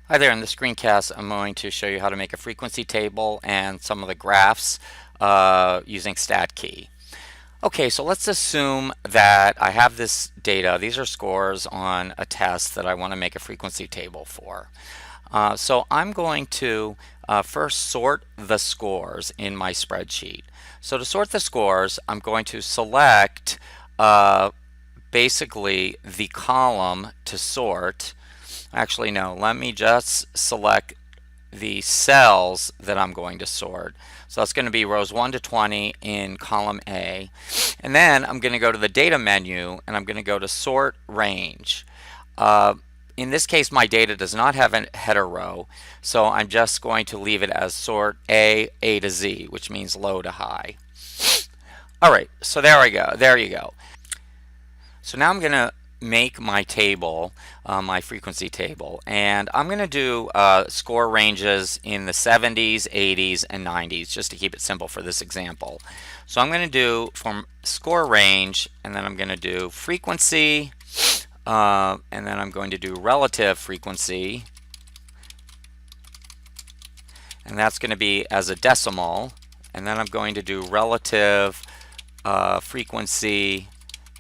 Hi there, in this screencast I'm going to show you how to make a frequency table and some of the graphs using StatKey. Okay, so let's assume that I have this data. These are scores on a test that I want to make a frequency table for. So I'm going to first sort the scores in my spreadsheet. So to sort the scores, I'm going to select basically the column to sort. Actually, no, let me just select the cells that I'm going to sort. So that's going to be rows 1 to 20 in column A. And then I'm going to go to the data menu and I'm going to go to sort range. In this case, my data does not have a header row, so I'm just going to leave it as sort A to Z, which means low to high. All right, so there I go. There you go. So now I'm going to make my table, my frequency table, and I'm going to do score ranges in the 70s, 80s, and 90s, just to keep it simple for this example. So I'm going to do from score range, and then I'm going to do frequency, and then I'm going to do relative frequency, and that's going to be as a decimal, and then I'm going to do relative frequency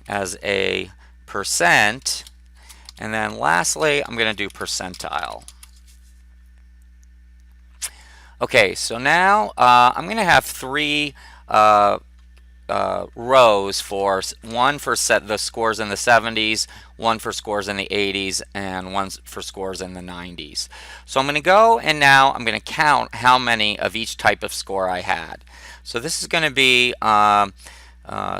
as a percent, and then lastly I'm going to do percentile. Okay, so now I'm going to have three rows for one for the scores in the 70s, one for scores in the 80s, and one for scores in the 90s. So I'm going to go and now I'm going to count how many of each type of score I had. So this is going to be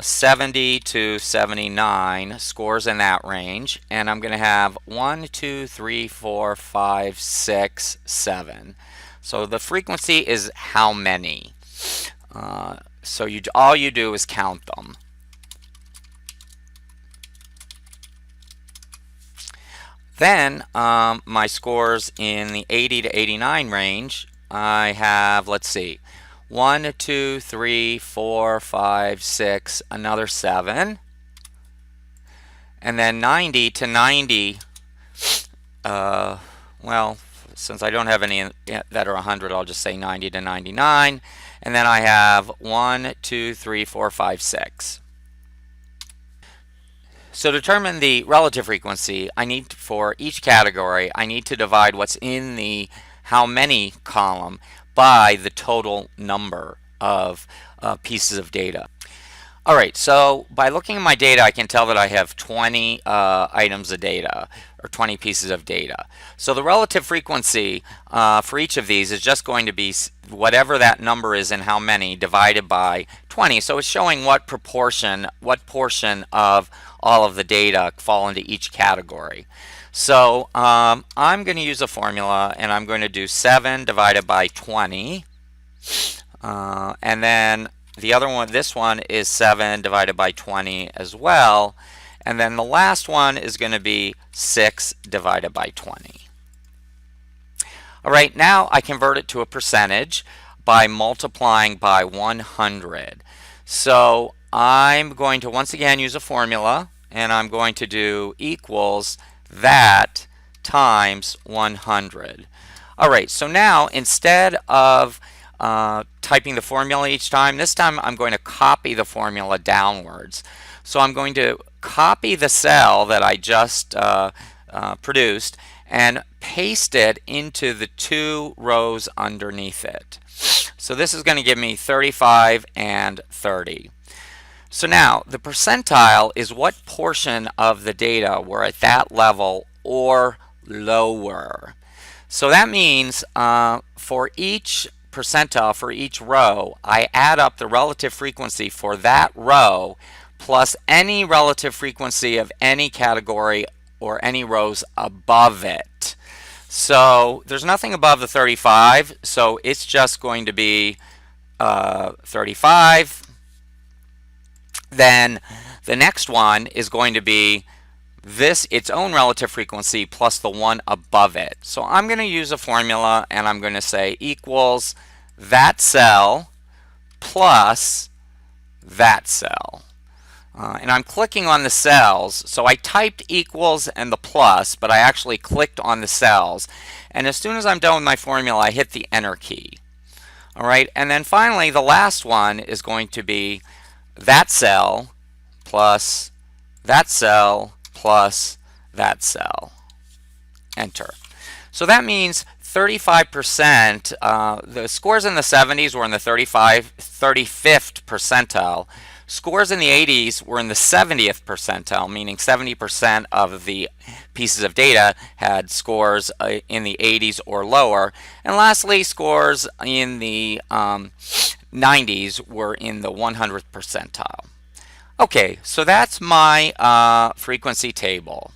70 to 79 scores in that range, and I'm going to have 1, 2, 3, 4, 5, 6, 7. So the frequency is how many. So all you do is count them. Then my scores in the 80 to 89 range, I have, let's see, 1, 2, 3, 4, 5, 6, another 7. And then 90 to 90, well, since I don't have any that are 100, I'll just say 90 to 99. And then I have 1, 2, 3, 4, 5, 6. So to determine the relative frequency, I need for each category, I need to divide what's in the how many column by the total number of pieces of data. All right, so by looking at my data, I can tell that I have 20 items of data, or 20 pieces of data. So the relative frequency for each of these is just going to be whatever that number is and how many divided by 20. So it's showing what proportion, what portion of all of the data fall into each category. So I'm going to use a formula, and I'm going to do 7 divided by 20. And then the other one, this one is 7 divided by 20 as well. And then the last one is going to be 6 divided by 20. All right, now I convert it to a percentage by multiplying by 100. So I'm going to once again use a formula, and I'm going to do equals that times 100. All right, so now instead of typing the formula each time, this time I'm going to copy the formula downwards. So I'm going to copy the cell that I just produced and paste it into the two rows underneath it. So this is going to give me 35 and 30. So now the percentile is what portion of the data were at that level or lower. So that means for each percentile, for each row, I add up the relative frequency for that row plus any relative frequency of any category or any rows above it. So there's nothing above the 35, so it's just going to be 35. Then the next one is going to be its own relative frequency plus the one above it. So I'm going to use a formula, and I'm going to say equals that cell plus that cell. And I'm clicking on the cells. So I typed equals and the plus, but I actually clicked on the cells. And as soon as I'm done with my formula, I hit the enter key. All right, and then finally the last one is going to be that cell plus that cell plus that cell. Enter. So that means 35%, the scores in the 70s were in the 35th percentile. Scores in the 80s were in the 70th percentile, meaning 70% of the pieces of data had scores in the 80s or lower. And lastly, scores in the 90s were in the 100th percentile. Okay, so that's my frequency table.